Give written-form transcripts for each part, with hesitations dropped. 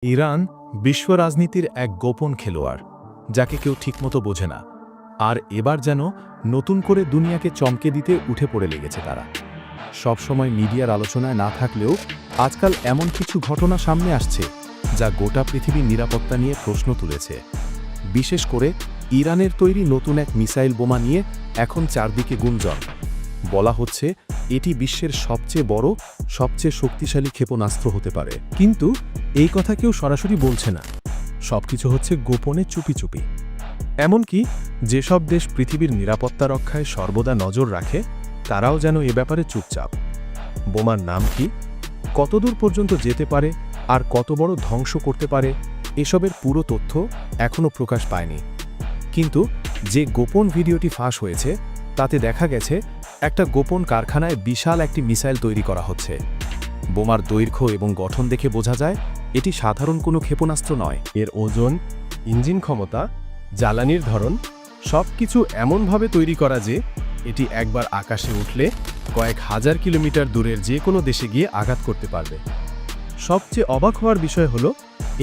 Iran বিশ্ব রাজনীতির এক গোপন খেলোয়াড়, যাকে কেউ ঠিকমতো বোঝে না। আর এবার যেন নতুন করে দুনিয়াকে চমকে দিতে উঠে পড়ে লেগেছে তারা। সবসময় মিডিয়ার আলোচনায় না থাকলেও আজকাল এমন কিছু ঘটনা সামনে আসছে যা গোটা পৃথিবীর নিরাপত্তা নিয়ে প্রশ্ন তুলেছে। বিশেষ করে ইরানের তৈরি নতুন এক মিসাইল বোমা নিয়ে এখন চারদিকে গুঞ্জন। বলা হচ্ছে এটি বিশ্বের সবচেয়ে বড়, সবচেয়ে শক্তিশালী ক্ষেপণাস্ত্র হতে পারে। কিন্তু এই কথা কেউ সরাসরি বলছে না। সবকিছু হচ্ছে গোপনে চুপি চুপি। এমনকি যেসব দেশ পৃথিবীর নিরাপত্তা রক্ষায় সর্বদা নজর রাখে, তারাও যেন এ ব্যাপারে চুপচাপ। বোমার নাম কি, কতদূর পর্যন্ত যেতে পারে, আর কত বড় ধ্বংস করতে পারে, এসবের পুরো তথ্য এখনও প্রকাশ পায়নি। কিন্তু যে গোপন ভিডিওটি ফাঁস হয়েছে তাতে দেখা গেছে একটা গোপন কারখানায় বিশাল একটি মিসাইল তৈরি করা হচ্ছে। বোমার দৈর্ঘ্য এবং গঠন দেখে বোঝা যায় এটি সাধারণ কোনো ক্ষেপণাস্ত্র নয়। এর ওজন, ইঞ্জিন ক্ষমতা, জ্বালানির ধরন সবকিছু এমনভাবে তৈরি করা যে এটি একবার আকাশে উঠলে কয়েক হাজার কিলোমিটার দূরের যে কোনো দেশে গিয়ে আঘাত করতে পারবে। সবচেয়ে অবাক হওয়ার বিষয় হলো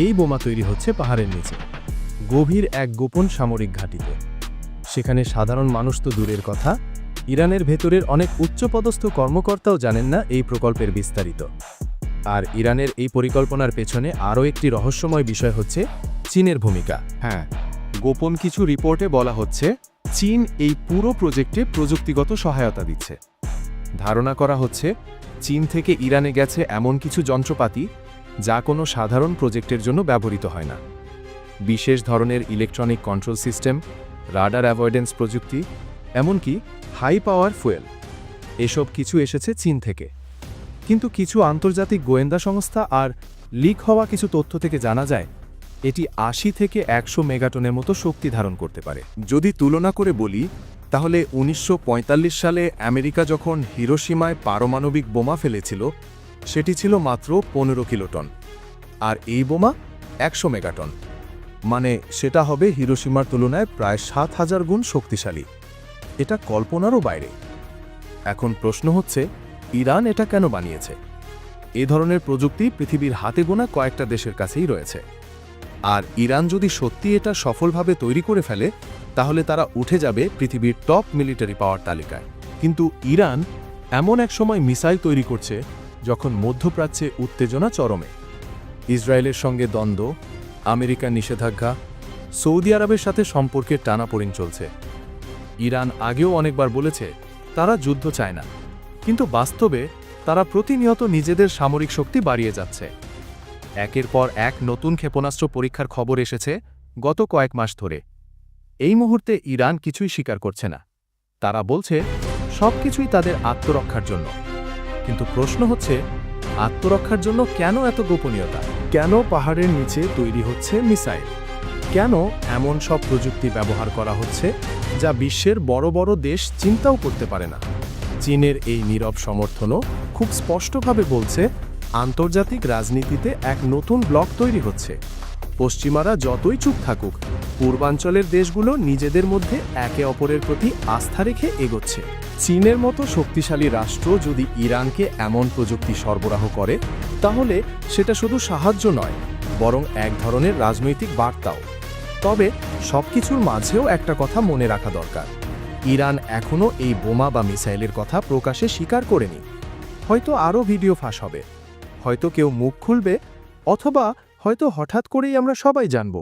এই বোমা তৈরি হচ্ছে পাহাড়ের নিচে, গভীর এক গোপন সামরিক ঘাঁটিতে। সেখানে সাধারণ মানুষ তো দূরের কথা, ইরানের ভেতরের অনেক উচ্চপদস্থ কর্মকর্তাও জানেন না এই প্রকল্পের বিস্তারিত। আর ইরানের এই পরিকল্পনার পেছনে আরও একটি রহস্যময় বিষয় হচ্ছে চীনের ভূমিকা। হ্যাঁ, গোপন কিছু রিপোর্টে বলা হচ্ছে চীন এই পুরো প্রজেক্টে প্রযুক্তিগত সহায়তা দিচ্ছে। ধারণা করা হচ্ছে চীন থেকে ইরানে গেছে এমন কিছু যন্ত্রপাতি যা কোনো সাধারণ প্রজেক্টের জন্য ব্যবহৃত হয় না। বিশেষ ধরনের electronic control system, radar avoidance প্রযুক্তি, এমনকি হাই পাওয়ার ফুয়েল, এসব কিছু এসেছে চীন থেকে। কিন্তু কিছু আন্তর্জাতিক গোয়েন্দা সংস্থা আর লিক হওয়া কিছু তথ্য থেকে জানা যায় এটি ৮০ থেকে ১০০ মেগাটনের মতো শক্তি ধারণ করতে পারে। যদি তুলনা করে বলি, তাহলে ১৯৪৫ সালে আমেরিকা যখন হিরোশিমায় পারমাণবিক বোমা ফেলেছিল, সেটি ছিল মাত্র ১৫ কিলোটন। আর এই বোমা ১০০ মেগাটন, মানে সেটা হবে হিরোশিমার তুলনায় প্রায় ৭,০০০ গুণ শক্তিশালী। এটা কল্পনারও বাইরে। এখন প্রশ্ন হচ্ছে, ইরান এটা কেন বানিয়েছে? এ ধরনের প্রযুক্তি পৃথিবীর হাতে গোনা কয়েকটা দেশের কাছেই রয়েছে। আর ইরান যদি সত্যি এটা সফলভাবে তৈরি করে ফেলে, তাহলে তারা উঠে যাবে পৃথিবীর টপ মিলিটারি পাওয়ার তালিকায়। কিন্তু ইরান এমন এক সময় মিসাইল তৈরি করছে যখন মধ্যপ্রাচ্যে উত্তেজনা চরমে। ইসরায়েলের সঙ্গে দ্বন্দ্ব, আমেরিকার নিষেধাজ্ঞা, সৌদি আরবের সাথে সম্পর্কের টানাপোড়েন চলছে। ইরান আগেও অনেকবার বলেছে তারা যুদ্ধ চায় না, কিন্তু বাস্তবে তারা প্রতিনিয়ত নিজেদের সামরিক শক্তি বাড়িয়ে যাচ্ছে। একের পর এক নতুন ক্ষেপণাস্ত্র পরীক্ষার খবর এসেছে গত কয়েক মাস ধরে। এই মুহূর্তে ইরান কিছুই স্বীকার করছে না। তারা বলছে সবকিছুই তাদের আত্মরক্ষার জন্য। কিন্তু প্রশ্ন হচ্ছে, আত্মরক্ষার জন্য কেন এত গোপনীয়তা? কেন পাহাড়ের নিচে তৈরি হচ্ছে মিসাইল? কেন এমন সব প্রযুক্তি ব্যবহার করা হচ্ছে যা বিশ্বের বড় বড় দেশ চিন্তাও করতে পারে না? চীনের এই নীরব সমর্থনও খুব স্পষ্টভাবে বলছে আন্তর্জাতিক রাজনীতিতে এক নতুন ব্লক তৈরি হচ্ছে। পশ্চিমারা যতই চুপ থাকুক, পূর্বাঞ্চলের দেশগুলো নিজেদের মধ্যে একে অপরের প্রতি আস্থা রেখে এগোচ্ছে। চীনের মতো শক্তিশালী রাষ্ট্র যদি ইরানকে এমন প্রযুক্তি সরবরাহ করে, তাহলে সেটা শুধু সাহায্য নয়, বরং এক ধরনের রাজনৈতিক বার্তাও। তবে সবকিছুর মাঝেও একটা কথা মনে রাখা দরকার, ইরান এখনও এই বোমা বা মিসাইলের কথা প্রকাশ্যে স্বীকার করেনি। হয়তো আরও ভিডিও ফাঁস হবে, হয়তো কেউ মুখ খুলবে, অথবা হয়তো হঠাৎ করেই আমরা সবাই জানব।